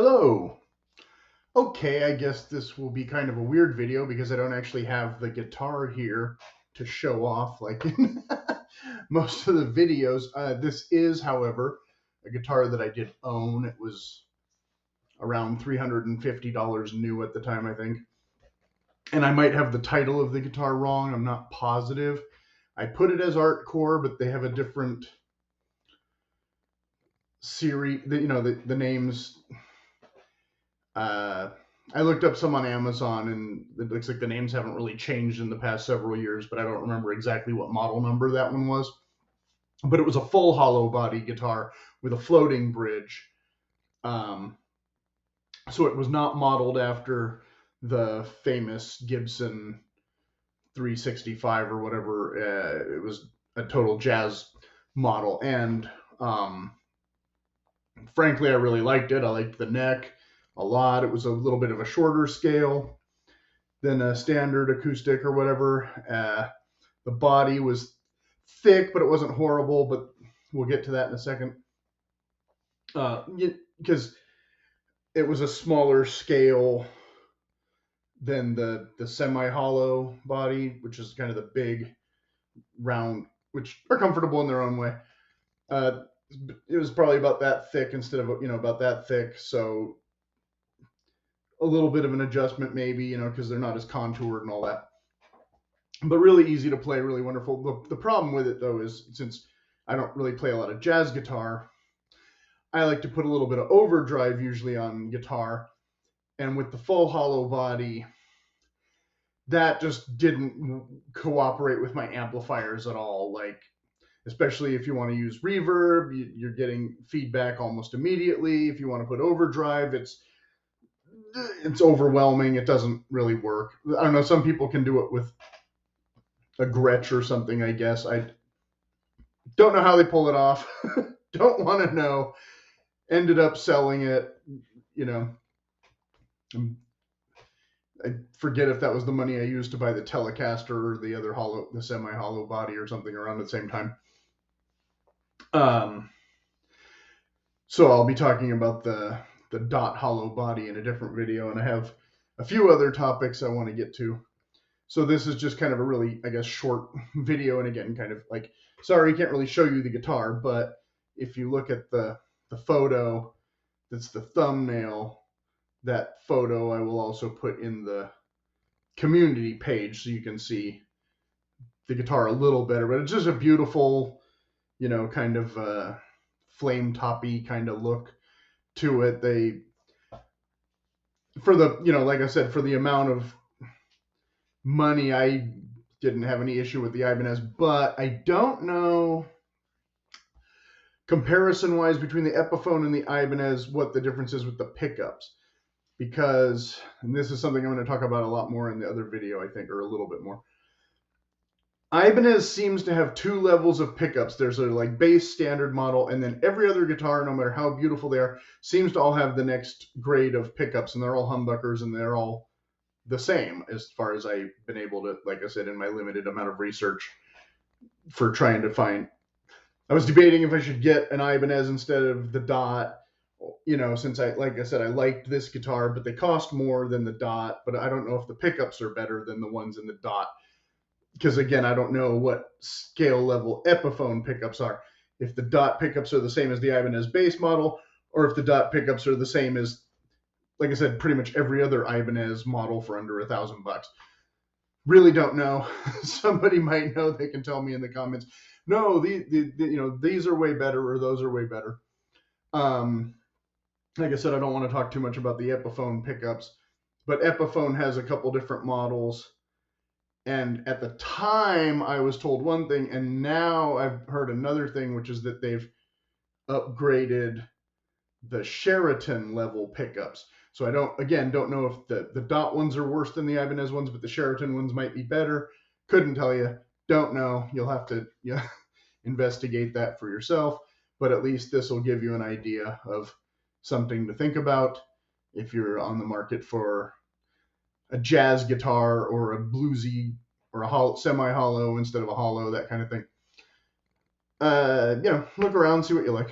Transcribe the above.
Hello. Okay, I guess this will be kind of a weird video because I don't actually have the guitar here to show off like in most of the videos. This is, however, a guitar that I did own. It was around $350 new at the time, I think. And I might have the title of the guitar wrong. I'm not positive. I put it as Artcore, but they have a different series. The names. I looked up some on Amazon, and it looks like the names haven't really changed in the past several years, but I don't remember exactly what model number that one was. But it was a full hollow body guitar with a floating bridge. So it was not modeled after the famous Gibson 365 or whatever. It was a total jazz model. And frankly, I really liked it. I liked the neck a lot. It was a little bit of a shorter scale than a standard acoustic or whatever. The body was thick, but it wasn't horrible, but we'll get to that in a second. Because it was a smaller scale than the semi-hollow body, which is kind of the big round, which are comfortable in their own way. It was probably about that thick instead of, about that thick. So a little bit of an adjustment maybe, because they're not as contoured and all that. But really easy to play, really wonderful. The problem with it, though, is since I don't really play a lot of jazz guitar, I like to put a little bit of overdrive usually on guitar. And with the full hollow body, that just didn't cooperate with my amplifiers at all. Like, especially if you want to use reverb, you're getting feedback almost immediately. If you want to put overdrive, it's overwhelming. It doesn't really work. I don't know. Some people can do it with a Gretsch or something, I guess. I don't know how they pull it off. Don't want to know. Ended up selling it, I forget if that was the money I used to buy the Telecaster or the other the semi-hollow body or something around the same time. So I'll be talking about the Dot hollow body in a different video, and I have a few other topics I want to get to. So this is just kind of a really, I guess, short video, and again, kind of like, sorry, can't really show you the guitar, but if you look at the photo that's the thumbnail, that photo I will also put in the community page so you can see the guitar a little better. But it's just a beautiful, kind of flame toppy kind of look to it. They, for the, like I said, for the amount of money, I didn't have any issue with the Ibanez, but I don't know comparison wise between the Epiphone and the Ibanez what the difference is with the pickups, because, and this is something I'm going to talk about a lot more in the other video, I think, or a little bit more. Ibanez seems to have two levels of pickups. There's a like base standard model, and then every other guitar, no matter how beautiful they are, seems to all have the next grade of pickups, and they're all humbuckers, and they're all the same as far as I've been able to, like I said, in my limited amount of research for trying to find. I was debating if I should get an Ibanez instead of the Dot, since like I said, I liked this guitar, but they cost more than the Dot, but I don't know if the pickups are better than the ones in the Dot. Because again, I don't know what scale level Epiphone pickups are. If the Dot pickups are the same as the Ibanez base model, or if the Dot pickups are the same as, like I said, pretty much every other Ibanez model for under $1,000. Really don't know. Somebody might know. They can tell me in the comments. No, these are way better, or those are way better. Like I said, I don't want to talk too much about the Epiphone pickups, but Epiphone has a couple different models. And at the time, I was told one thing, and now I've heard another thing, which is that they've upgraded the Sheraton level pickups. So I don't know if the Dot ones are worse than the Ibanez ones, but the Sheraton ones might be better. Couldn't tell you. Don't know. You'll have to investigate that for yourself. But at least this will give you an idea of something to think about if you're on the market for a jazz guitar or a bluesy or a semi-hollow instead of a hollow, that kind of thing. Look around, see what you like.